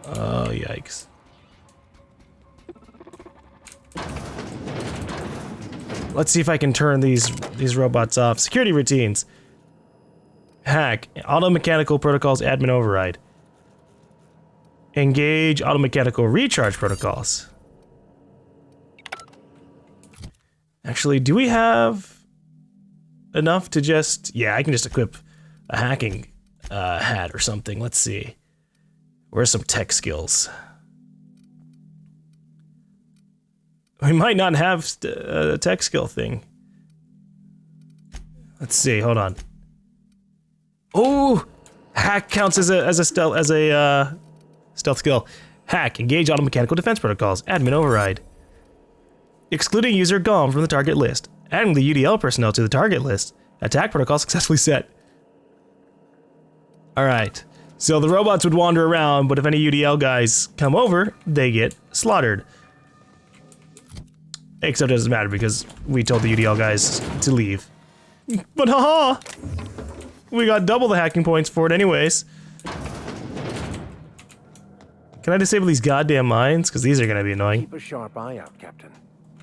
Oh, yikes. Let's see if I can turn these robots off. Security routines. Hack. Auto-mechanical protocols admin override. Engage auto-mechanical recharge protocols. Actually, do we have enough to just... Yeah, I can just equip a hacking hat or something. Let's see. Where's some tech skills? We might not have a tech skill thing. Let's see, hold on. Oh! Hack counts as a stealth skill. Hack. Engage auto-mechanical defense protocols. Admin override. Excluding user GaLm from the target list. Adding the UDL personnel to the target list. Attack protocol successfully set. Alright. So the robots would wander around, but if any UDL guys come over, they get slaughtered. Except it doesn't matter because we told the UDL guys to leave. But haha! We got double the hacking points for it anyways. Can I disable these goddamn mines? Because these are gonna be annoying. Keep a sharp eye out, Captain.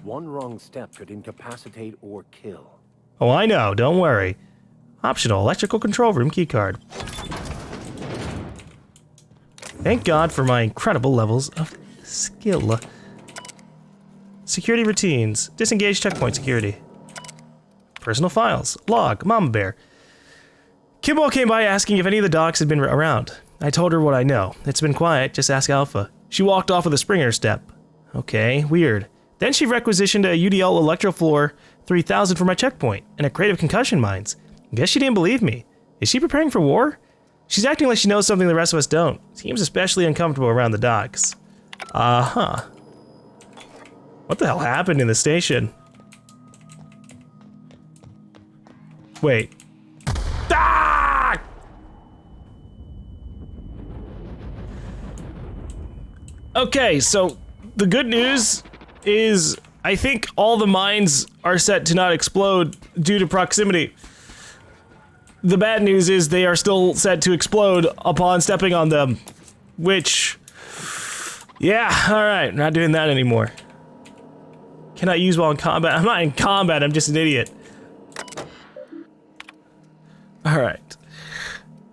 One wrong step could incapacitate or kill. Oh, I know, don't worry. Optional, electrical control room keycard. Thank God for my incredible levels of skill. Security routines. Disengage checkpoint security. Personal files. Log. Mama Bear. Kimball came by asking if any of the docs had been around. I told her what I know. It's been quiet, just ask Alpha. She walked off with a Springer step. Okay, weird. Then she requisitioned a UDL Electrofloor 3000 for my checkpoint, and a crate of concussion mines. Guess she didn't believe me. Is she preparing for war? She's acting like she knows something the rest of us don't. Seems especially uncomfortable around the docks. Uh-huh. What the hell happened in the station? Wait. Ah! Okay, so the good news is I think all the mines are set to not explode due to proximity. The bad news is they are still set to explode upon stepping on them, which, yeah, all right, not doing that anymore. Cannot use while in combat. I'm not in combat, I'm just an idiot. All right.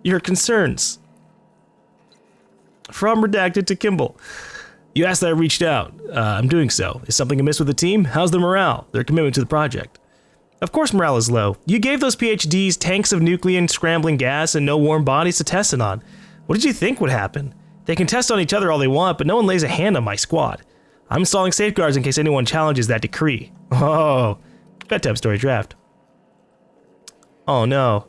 Your concerns. From Redacted to Kimball. You asked that I reached out. I'm doing so. Is something amiss with the team? How's their morale? Their commitment to the project? Of course morale is low. You gave those PhDs tanks of nuclear scrambling gas and no warm bodies to test it on. What did you think would happen? They can test on each other all they want, but no one lays a hand on my squad. I'm installing safeguards in case anyone challenges that decree. Oh, bedtime story draft. Oh no.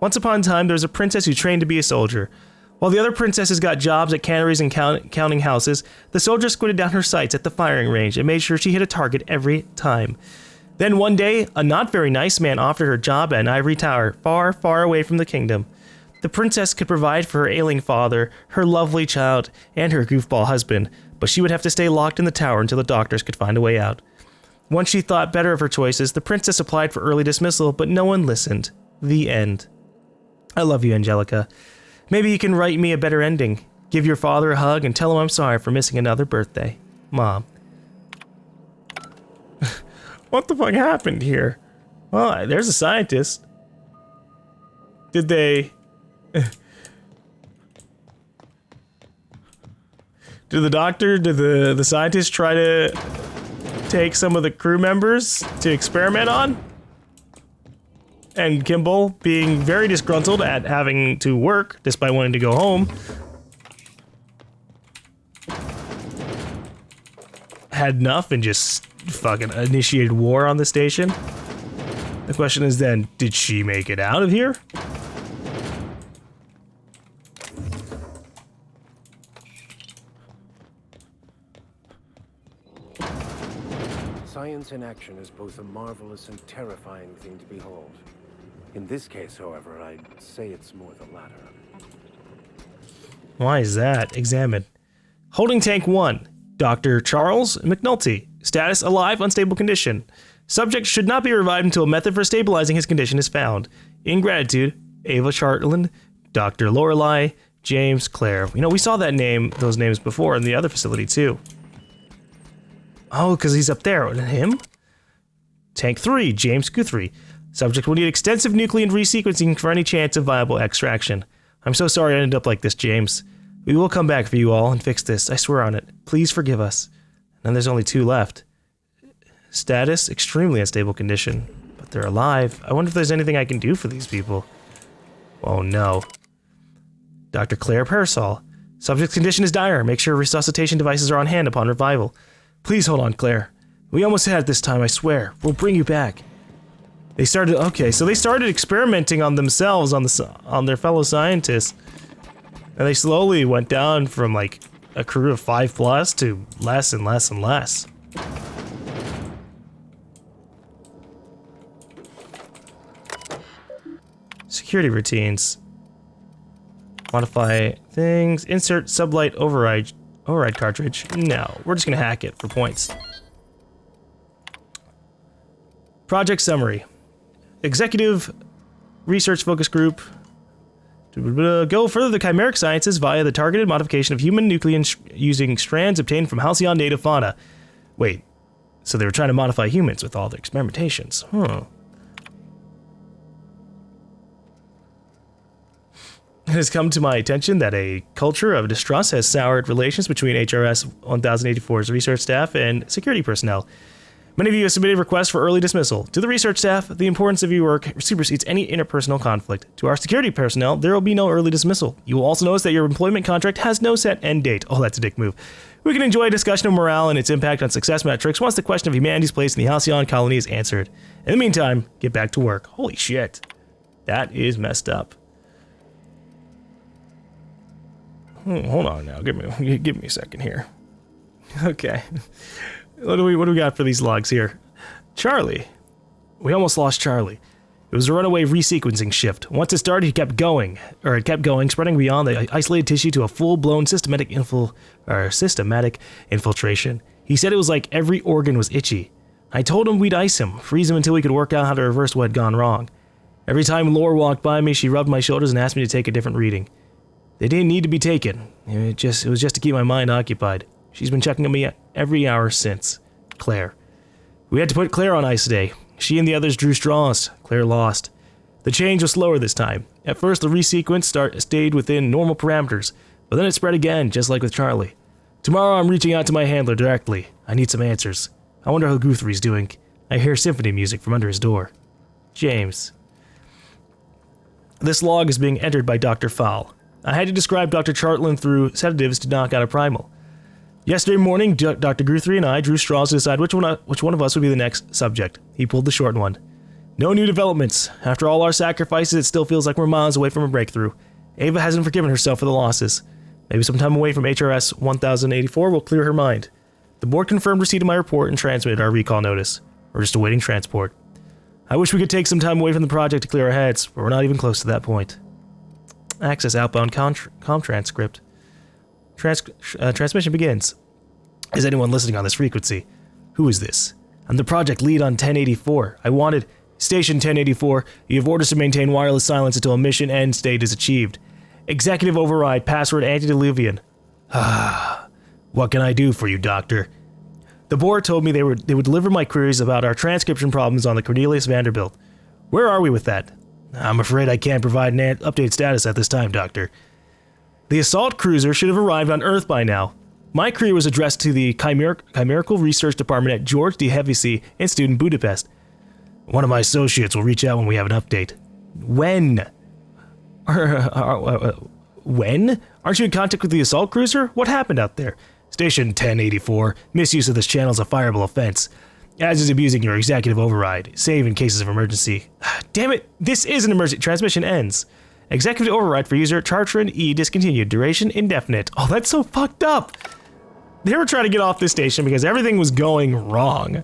Once upon a time, there was a princess who trained to be a soldier. While the other princesses got jobs at canneries and counting houses, the soldier squinted down her sights at the firing range and made sure she hit a target every time. Then one day, a not very nice man offered her a job at an ivory tower, far, far away from the kingdom. The princess could provide for her ailing father, her lovely child, and her goofball husband, but she would have to stay locked in the tower until the doctors could find a way out. Once she thought better of her choices, the princess applied for early dismissal, but no one listened. The end. I love you, Angelica. Maybe you can write me a better ending. Give your father a hug and tell him I'm sorry for missing another birthday. Mom. What the fuck happened here? Well, there's a scientist. Did they... Did the scientist try to take some of the crew members to experiment on? And Kimball, being very disgruntled at having to work despite wanting to go home, had enough and just fucking initiated war on the station. The question is then, did she make it out of here? Science in action is both a marvelous and terrifying thing to behold. In this case, however, I'd say it's more the latter. Why is that? Examine. Holding tank 1. Dr. Charles McNulty. Status alive, unstable condition. Subject should not be revived until a method for stabilizing his condition is found. In gratitude, Ava Chartland, Dr. Lorelei, James, Claire. You know, we saw that name, those names before in the other facility too. Oh, because he's up there. Him? Tank 3, James Guthrie. Subject will need extensive nuclear resequencing for any chance of viable extraction. I'm so sorry I ended up like this, James. We will come back for you all and fix this. I swear on it. Please forgive us. And there's only 2 left. Status, extremely unstable condition. But they're alive. I wonder if there's anything I can do for these people. Oh no. Dr. Claire Parasol. Subject's condition is dire. Make sure resuscitation devices are on hand upon revival. Please hold on, Claire. We almost had it this time, I swear. We'll bring you back. They started, okay, so they started experimenting on themselves, on their fellow scientists. And they slowly went down from like a crew of 5+ to less and less and less. Security routines. Modify things. Insert sublight override cartridge. No, we're just gonna hack it for points. Project summary. Executive Research Focus Group. Go further the chimeric sciences via the targeted modification of human nucleons using strands obtained from halcyon native fauna. Wait, so they were trying to modify humans with all their experimentations. Huh. It has come to my attention that a culture of distrust has soured relations between HRS 1084's research staff and security personnel. Many of you have submitted requests for early dismissal. To the research staff, the importance of your work supersedes any interpersonal conflict. To our security personnel, there will be no early dismissal. You will also notice that your employment contract has no set end date. Oh, that's a dick move. We can enjoy a discussion of morale and its impact on success metrics once the question of humanity's place in the Halcyon colony is answered. In the meantime, get back to work. Holy shit. That is messed up. Hold on now. Give me a second here. Okay. What do we got for these logs here? Charlie. We almost lost Charlie. It was a runaway resequencing shift. Once it started, it kept going, spreading beyond the isolated tissue to a full-blown systematic infiltration. He said it was like every organ was itchy. I told him we'd ice him, freeze him until we could work out how to reverse what had gone wrong. Every time Laura walked by me, she rubbed my shoulders and asked me to take a different reading. They didn't need to be taken. It was just to keep my mind occupied. She's been checking on me every hour since. Claire. We had to put Claire on ice today. She and the others drew straws. Claire lost. The change was slower this time. At first, the resequence stayed within normal parameters, but then it spread again, just like with Charlie. Tomorrow, I'm reaching out to my handler directly. I need some answers. I wonder how Guthrie's doing. I hear symphony music from under his door. James. This log is being entered by Dr. Fowl. I had to describe Dr. Chartland through sedatives to knock out a primal. Yesterday morning, Dr. Guthrie and I drew straws to decide which one of us would be the next subject. He pulled the short one. No new developments. After all our sacrifices, it still feels like we're miles away from a breakthrough. Ava hasn't forgiven herself for the losses. Maybe some time away from HRS 1084 will clear her mind. The board confirmed receipt of my report and transmitted our recall notice. We're just awaiting transport. I wish we could take some time away from the project to clear our heads, but we're not even close to that point. Access outbound comm transcript. Transmission begins. Is anyone listening on this frequency? Who is this? I'm the project lead on 1084. I wanted... Station 1084, you have orders to maintain wireless silence until a mission end state is achieved. Executive override, password antediluvian. What can I do for you, Doctor? The board told me they would deliver my queries about our transcription problems on the Cornelius Vanderbilt. Where are we with that? I'm afraid I can't provide an updated status at this time, Doctor. The assault cruiser should have arrived on Earth by now. My query was addressed to the Chimerical Research Department at George de Hevesy Institute in Budapest. One of my associates will reach out when we have an update. When? When? Aren't you in contact with the assault cruiser? What happened out there? Station 1084. Misuse of this channel is a fireable offense, as is abusing your executive override. Save in cases of emergency. Damn it, this is an emergency. Transmission ends. Executive override for user Chartran E discontinued. Duration indefinite. Oh, that's so fucked up. They were trying to get off this station because everything was going wrong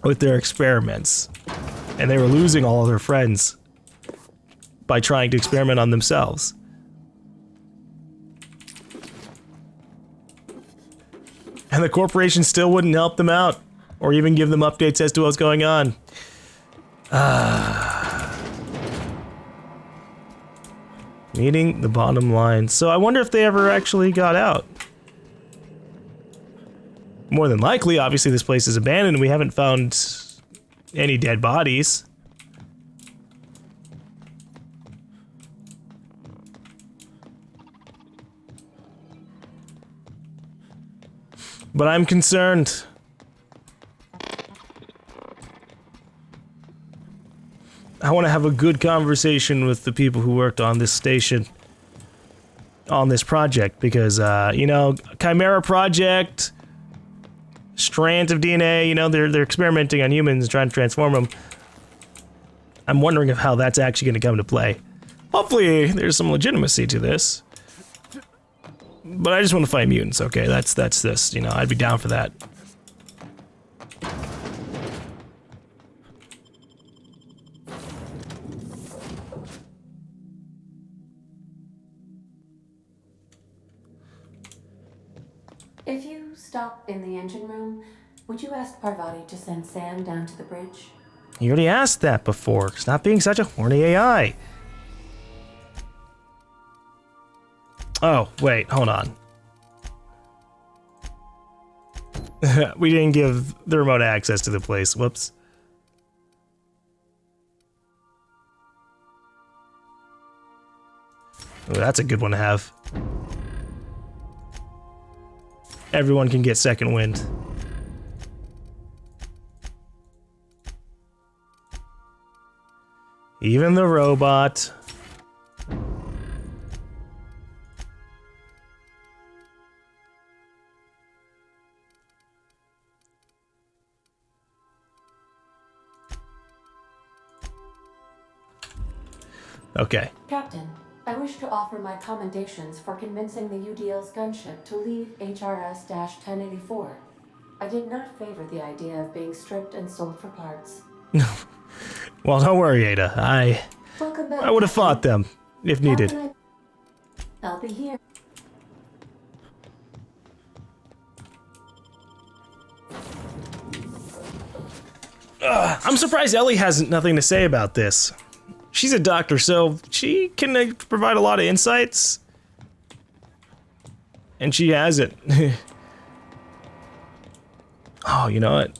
with their experiments. And they were losing all of their friends by trying to experiment on themselves. And the corporation still wouldn't help them out or even give them updates as to what's going on. Meeting the bottom line. So I wonder if they ever actually got out. More than likely, obviously this place is abandoned and we haven't found any dead bodies. But I'm concerned. I want to have a good conversation with the people who worked on this station, on this project, because, you know, Chimera Project, strands of DNA, you know, they're experimenting on humans and trying to transform them. I'm wondering if how that's actually going to come to play. Hopefully, there's some legitimacy to this. But I just want to fight mutants, okay? That's this, you know, I'd be down for that. If you stop in the engine room, would you ask Parvati to send Sam down to the bridge? You already asked that before. Stop being such a horny AI. Oh, wait, hold on. We didn't give the remote access to the place. Whoops. Oh, that's a good one to have. Everyone can get second wind. Even the robot. Okay. Captain, I wish to offer my commendations for convincing the UDL's gunship to leave HRS-1084. I did not favor the idea of being stripped and sold for parts. Well, don't worry, Ada. Welcome back, I would have fought them if needed. Captain, I'll be here. I'm surprised Ellie has nothing to say about this. She's a doctor, so she can provide a lot of insights. And she has it. Oh, you know what?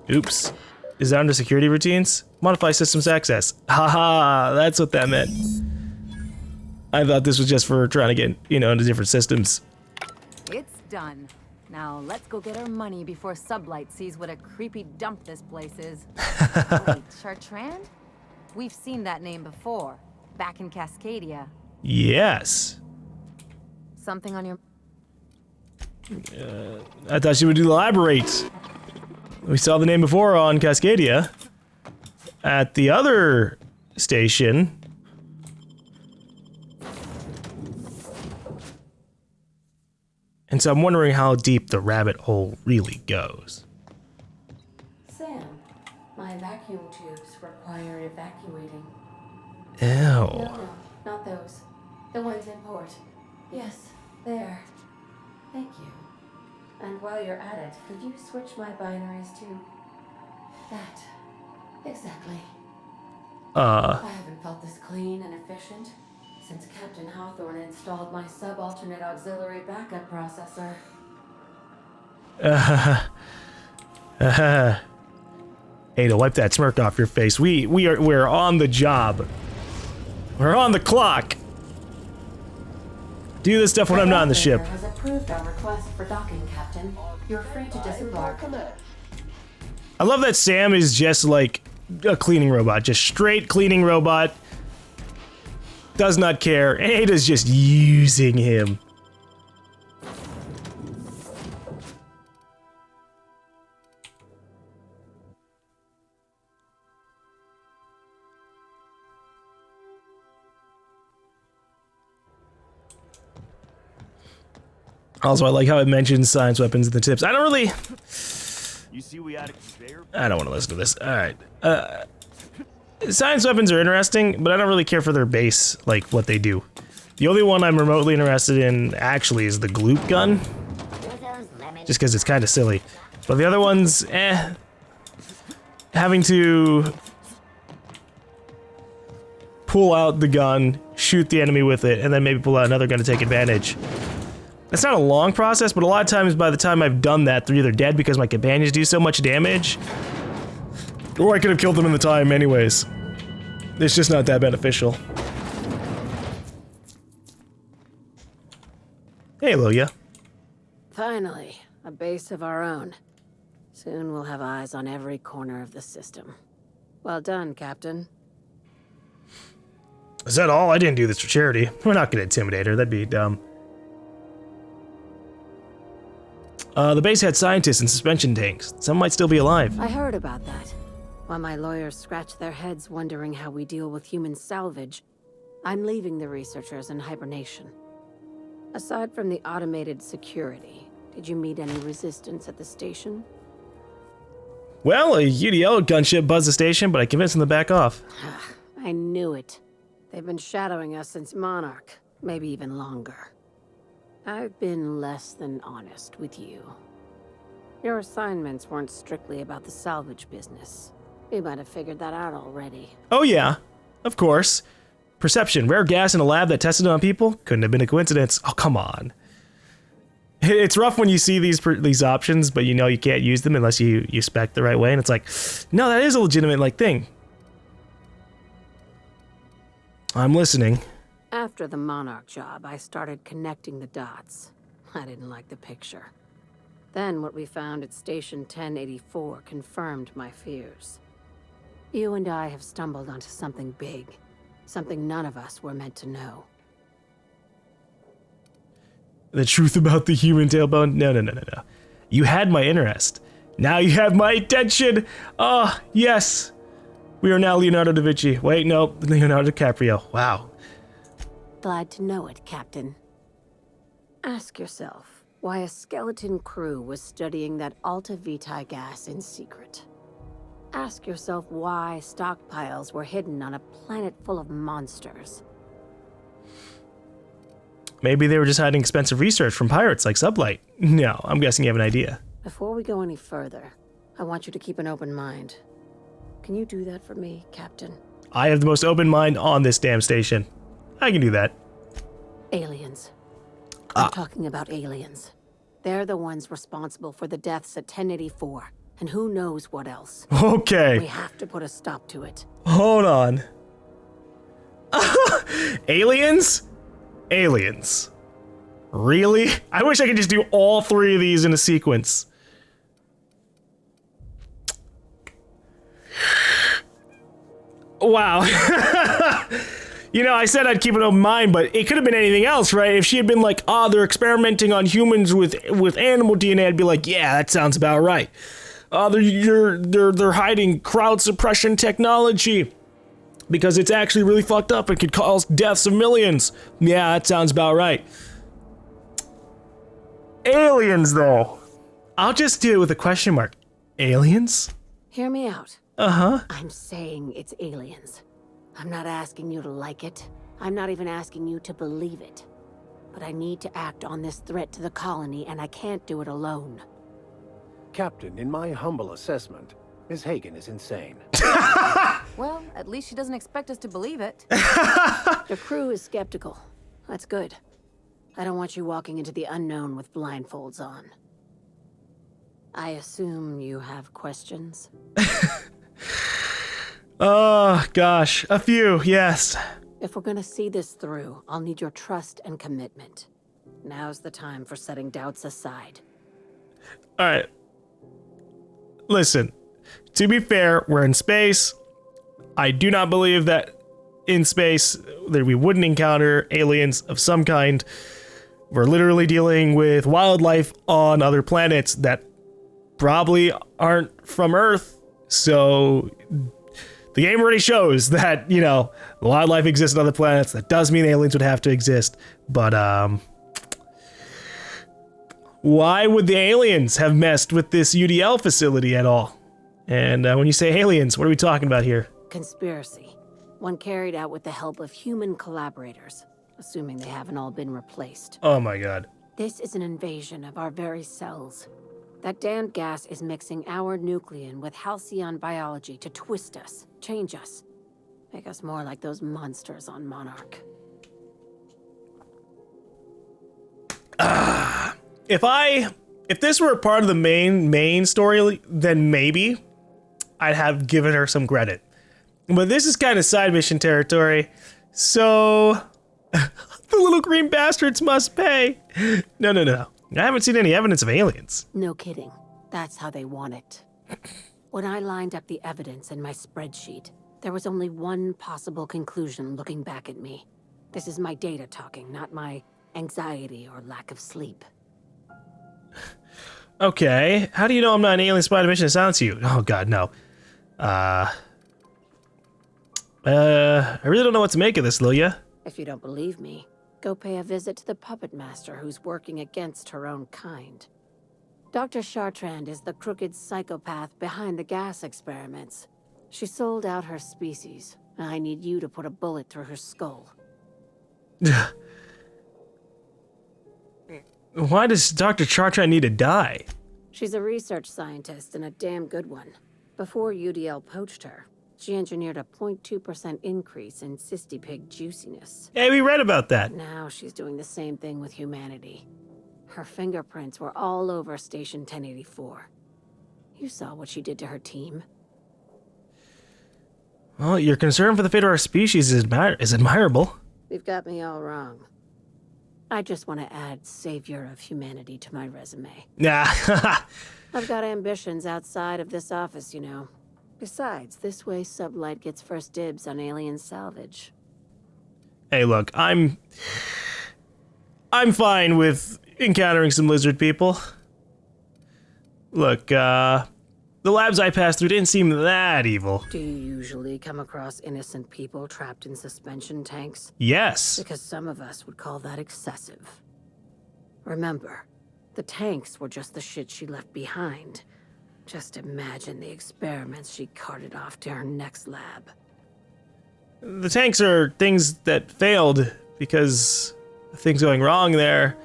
Oops. Is that under security routines? Modify systems access. Haha, that's what that meant. I thought this was just for trying to get, you know, into different systems. It's done. Now let's go get our money before Sublight sees what a creepy dump this place is. Wait, Chartrand? We've seen that name before, back in Cascadia. Yes. Something on your... I thought she would elaborate. We saw the name before on Cascadia. At the other station. And so I'm wondering how deep the rabbit hole really goes. Sam, my vacuum tubes require evacuating. Ew. No, not those. The ones in port. Yes, there. Thank you. And while you're at it, could you switch my binaries to that? Exactly. I haven't felt this clean and efficient since Captain Hawthorne installed my subalternate auxiliary backup processor. Ada, wipe that smirk off your face. We're on the job. We're on the clock. Do this stuff when I'm not on the ship. Has approved our request for docking, Captain. You're free to disembark. I love that Sam is just like a cleaning robot, just straight cleaning robot. Does not care. And Ada's just using him. Also, I like how it mentions science weapons in the tips. I don't really... You see we had a conveyor? I don't want to listen to this. Alright. Science weapons are interesting, but I don't really care for their base, like what they do. The only one I'm remotely interested in, actually, is the gloop gun. Just because it's kind of silly. But the other ones, having to pull out the gun, shoot shoot the enemy with it, and then maybe pull out another gun to take advantage. It's not a long process, but a lot of times by the time I've done that, they're either dead because my companions do so much damage, or I could have killed them in the time anyways. It's just not that beneficial. Hey, Loya. Finally, a base of our own. Soon we'll have eyes on every corner of the system. Well done, Captain. Is that all? I didn't do this for charity. We're not gonna intimidate her, that'd be dumb. The base had scientists in suspension tanks. Some might still be alive. I heard about that. While my lawyers scratch their heads wondering how we deal with human salvage, I'm leaving the researchers in hibernation. Aside from the automated security, did you meet any resistance at the station? Well, a UDL gunship buzzed the station, but I convinced them to back off. I knew it. They've been shadowing us since Monarch, maybe even longer. I've been less than honest with you. Your assignments weren't strictly about the salvage business. You might have figured that out already. Oh yeah, of course. Perception, rare gas in a lab that tested it on people? Couldn't have been a coincidence. Oh, come on. It's rough when you see these options, but you know you can't use them unless you spec the right way, and it's like, no, that is a legitimate thing. I'm listening. After the Monarch job, I started connecting the dots. I didn't like the picture. Then what we found at Station 1084 confirmed my fears. You and I have stumbled onto something big. Something none of us were meant to know. The truth about the human tailbone? No. You had my interest. Now you have my attention. Ah, yes. We are now Leonardo da Vinci. Wait, no, Leonardo DiCaprio. Wow. Glad to know it, Captain. Ask yourself why a skeleton crew was studying that Alta Vitae gas in secret. Ask yourself why stockpiles were hidden on a planet full of monsters. Maybe they were just hiding expensive research from pirates like Sublight. No, I'm guessing you have an idea. Before we go any further, I want you to keep an open mind. Can you do that for me, Captain? I have the most open mind on this damn station. I can do that. Aliens. I'm talking about aliens. They're the ones responsible for the deaths at 1084, and who knows what else. Okay. We have to put a stop to it. Hold on. Aliens? Aliens. Really? I wish I could just do all three of these in a sequence. Wow. You know, I said I'd keep an open mind, but it could have been anything else, right? If she had been like, they're experimenting on humans with animal DNA, I'd be like, yeah, that sounds about right. They're hiding crowd suppression technology because it's actually really fucked up and could cause deaths of millions. Yeah, that sounds about right. Aliens, though. I'll just do it with a question mark. Aliens? Hear me out. Uh-huh. I'm saying it's aliens. I'm not asking you to like it. I'm not even asking you to believe it. But I need to act on this threat to the colony, and I can't do it alone. Captain, in my humble assessment, Ms. Hagen is insane. Well, at least she doesn't expect us to believe it. The crew is skeptical. That's good. I don't want you walking into the unknown with blindfolds on. I assume you have questions? Oh, gosh. A few, yes. If we're gonna see this through, I'll need your trust and commitment. Now's the time for setting doubts aside. All right. Listen, to be fair, we're in space. I do not believe that in space that we wouldn't encounter aliens of some kind. We're literally dealing with wildlife on other planets that probably aren't from Earth. So the game already shows that, you know, wildlife exists on other planets. That does mean aliens would have to exist. But, why would the aliens have messed with this UDL facility at all? And when you say aliens, what are we talking about here? Conspiracy. One carried out with the help of human collaborators, assuming they haven't all been replaced. Oh my god. This is an invasion of our very cells. That damned gas is mixing our nucleon with halcyon biology to twist us, change us, make us more like those monsters on Monarch. if this were a part of the main story, then maybe I'd have given her some credit. But this is kind of side mission territory, so the little green bastards must pay. No. I haven't seen any evidence of aliens. No kidding. That's how they want it. When I lined up the evidence in my spreadsheet, there was only one possible conclusion looking back at me. This is my data talking, not my anxiety or lack of sleep. Okay, how do you know I'm not an alien spy on a mission to silence you? Oh god, no. I really don't know what to make of this, Lilia. If you don't believe me, go pay a visit to the puppet master who's working against her own kind. Dr. Chartrand is the crooked psychopath behind the gas experiments. She sold out her species, and I need you to put a bullet through her skull. Why does Dr. Chartrand need to die? She's a research scientist and a damn good one. Before UDL poached her, she engineered a 0.2% increase in cystipig juiciness. Hey, we read about that. Now she's doing the same thing with humanity. Her fingerprints were all over Station 1084. You saw what she did to her team. Well, your concern for the fate of our species is admirable. You've got me all wrong. I just want to add savior of humanity to my resume. Nah. I've got ambitions outside of this office, you know. Besides, this way Sublight gets first dibs on alien salvage. Hey, look, I'm fine with encountering some lizard people. Look, the labs I passed through didn't seem that evil. Do you usually come across innocent people trapped in suspension tanks? Yes. Because some of us would call that excessive. Remember, the tanks were just the shit she left behind. Just imagine the experiments she carted off to her next lab. The tanks are things that failed because of things going wrong there.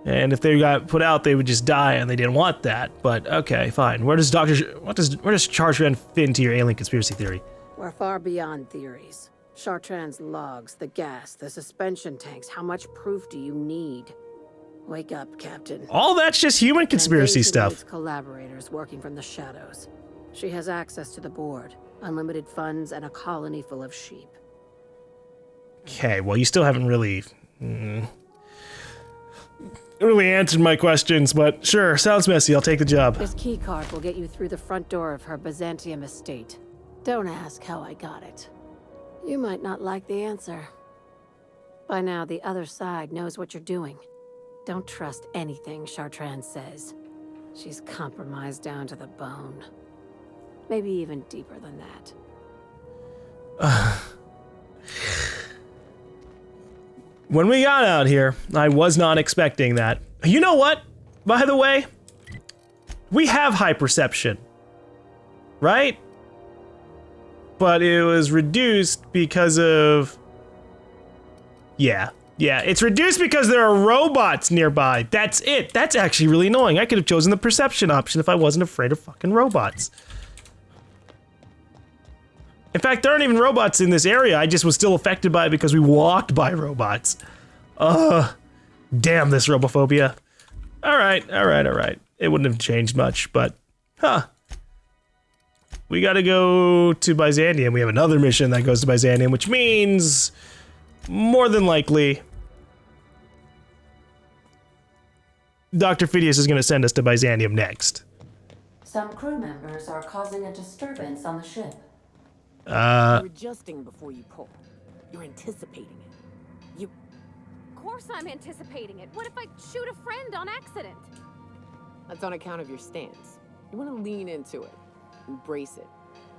And if they got put out, they would just die, and they didn't want that. But okay, fine. Where does where does Chartrand fit into your alien conspiracy theory? We're far beyond theories. Chartrand's logs, the gas, the suspension tanks. How much proof do you need? Wake up, Captain. All that's just human conspiracy stuff. Collaborators working from the shadows. She has access to the board, unlimited funds, and a colony full of sheep. Okay, well, you still haven't really answered my questions, but sure, sounds messy. I'll take the job. This key card will get you through the front door of her Byzantium estate. Don't ask how I got it. You might not like the answer. By now, the other side knows what you're doing. Don't trust anything Chartrand says. She's compromised down to the bone. Maybe even deeper than that. When we got out here, I was not expecting that. You know what? By the way, we have high perception, right? But it was reduced because of... Yeah, it's reduced because there are robots nearby. That's it. That's actually really annoying. I could have chosen the perception option if I wasn't afraid of fucking robots. In fact, there aren't even robots in this area. I just was still affected by it because we walked by robots. Damn this robophobia. All right. It wouldn't have changed much, but, we gotta go to Byzantium. We have another mission that goes to Byzantium, which means, more than likely, Dr. Phidias is gonna send us to Byzantium next. Some crew members are causing a disturbance on the ship. You're adjusting before you pull. You're anticipating it. Of course I'm anticipating it. What if I shoot a friend on accident? That's on account of your stance. You want to lean into it. Embrace it.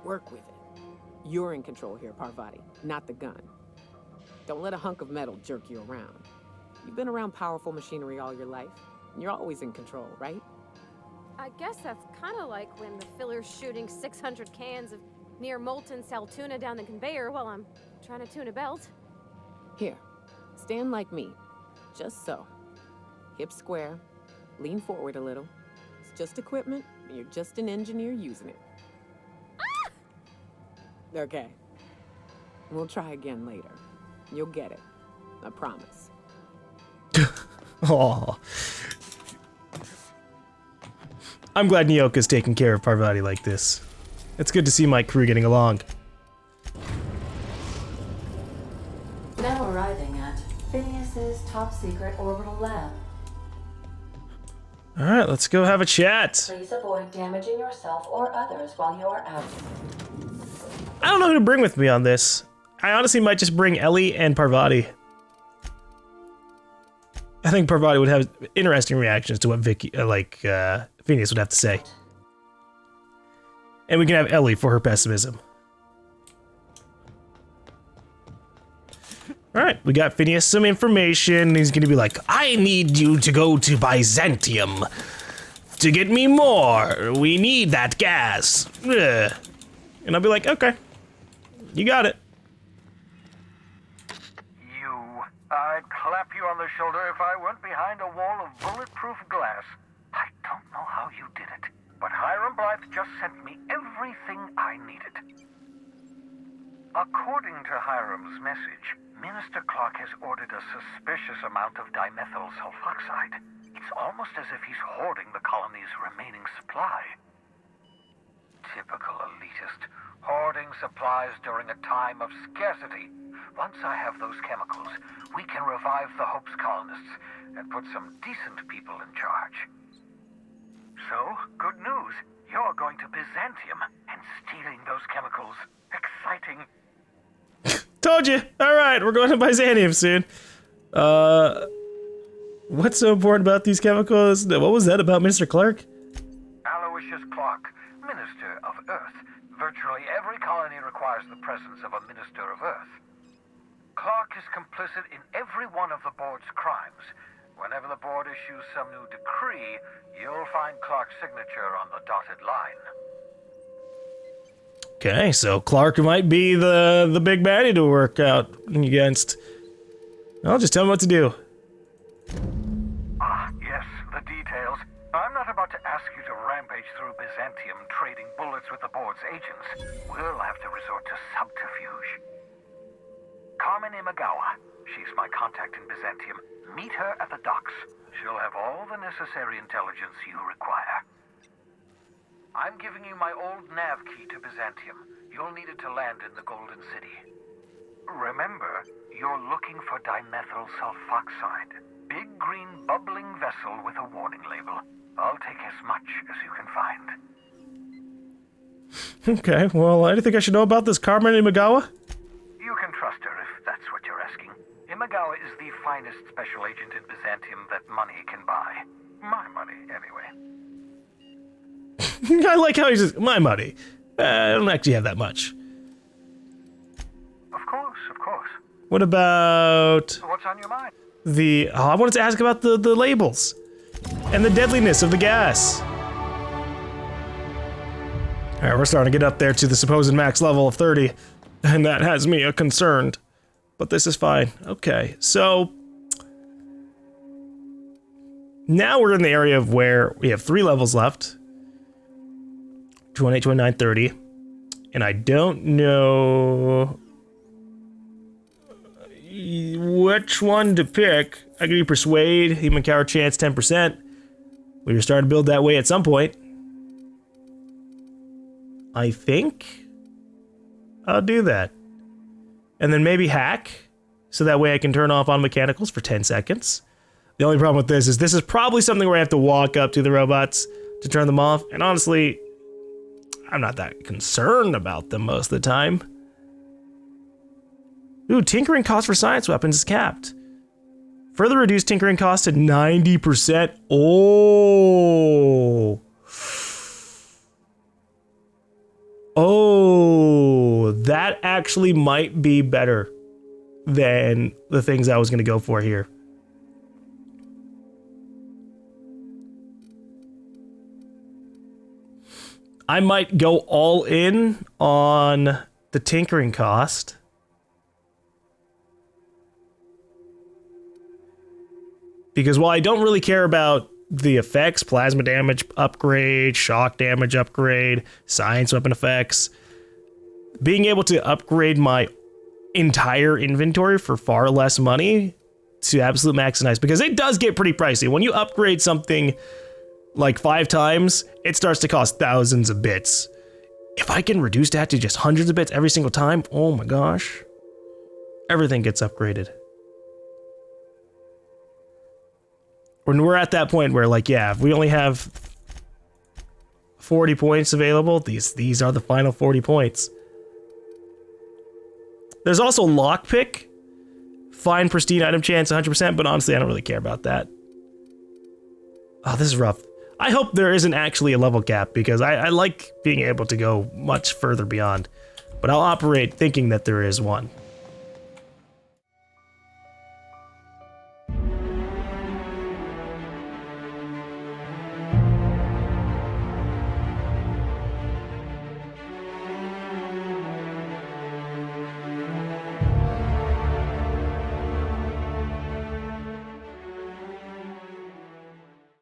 Work with it. You're in control here, Parvati, not the gun. Don't let a hunk of metal jerk you around. You've been around powerful machinery all your life, and you're always in control, right? I guess that's kind of like when the filler's shooting 600 cans of near molten sal tuna down the conveyor while I'm trying to tune a belt. Here, stand like me. Just so. Hips square. Lean forward a little. It's just equipment, and you're just an engineer using it. Ah! Okay. We'll try again later. You'll get it. I promise. Oh. I'm glad Nyoka's taking care of Parvati like this. It's good to see my crew getting along. Now arriving at Phineas's top secret orbital lab. Alright, let's go have a chat. Please avoid damaging yourself or others while you are out. I don't know who to bring with me on this. I honestly might just bring Ellie and Parvati. I think Parvati would have interesting reactions to what Phineas would have to say. And we can have Ellie for her pessimism. Alright, we got Phineas some information. He's gonna be like, I need you to go to Byzantium to get me more. We need that gas. Ugh. And I'll be like, okay, you got it. I'd clap you on the shoulder if I weren't behind a wall of bulletproof glass. I don't know how you did it, but Hiram Blythe just sent me everything I needed. According to Hiram's message, Minister Clark has ordered a suspicious amount of dimethyl sulfoxide. It's almost as if he's hoarding the colony's remaining supply. Typical elitist, hoarding supplies during a time of scarcity. Once I have those chemicals, we can revive the Hope's colonists and put some decent people in charge. So, good news. You're going to Byzantium and stealing those chemicals. Exciting. Told you. Alright, we're going to Byzantium soon. What's so important about these chemicals? What was that about Mr. Clark? Aloysius Clark, Minister of Earth. Virtually every colony requires the presence of a Minister of Earth. Clark is complicit in every one of the board's crimes. Whenever the board issues some new decree, you'll find Clark's signature on the dotted line. Okay, so Clark might be the big baddie to work out against. I'll just tell him what to do. Ah, yes, the details. I'm not about to ask you to rampage through Byzantium trading bullets with the board's agents. We'll have to resort to subterfuge. Carmen Imagawa. She's my contact in Byzantium. Meet her at the docks. She'll have all the necessary intelligence you require. I'm giving you my old nav key to Byzantium. You'll need it to land in the Golden City. Remember, you're looking for dimethyl sulfoxide. Big green bubbling vessel with a warning label. I'll take as much as you can find. Okay, well, I think I should know about this Carmen Imagawa. You can trust her if that's what you're asking. Imagawa is the finest special agent in Byzantium that money can buy. My money, anyway. I like how he says, my money. I don't actually have that much. Of course, of course. What about What's on your mind? I wanted to ask about the labels and the deadliness of the gas. All right, we're starting to get up there to the supposed max level of 30, and that has me concerned. But this is fine. Okay, so now we're in the area of where we have 3 levels left. 28, 29, 30. And I don't know which one to pick. I could do Persuade, Human Cower Chance 10%. We were starting to build that way at some point. I think I'll do that. And then maybe Hack, so that way I can turn off on mechanicals for 10 seconds. The only problem with this is probably something where I have to walk up to the robots to turn them off. And honestly, I'm not that concerned about them most of the time. Ooh, tinkering cost for science weapons is capped. Further reduce tinkering cost to 90%. Oh. Oh, that actually might be better than the things I was going to go for here. I might go all in on the tinkering cost. Because while I don't really care about the effects, plasma damage upgrade, shock damage upgrade, science weapon effects, being able to upgrade my entire inventory for far less money to absolute max is nice, because it does get pretty pricey. When you upgrade something like 5 times, it starts to cost thousands of bits. If I can reduce that to just hundreds of bits every single time, oh my gosh, everything gets upgraded. When we're at that point where, like, yeah, if we only have 40 points available, these are the final 40 points. There's also lockpick. Fine pristine item chance 100%, but honestly I don't really care about that. Oh, this is rough. I hope there isn't actually a level cap because I like being able to go much further beyond. But I'll operate thinking that there is one.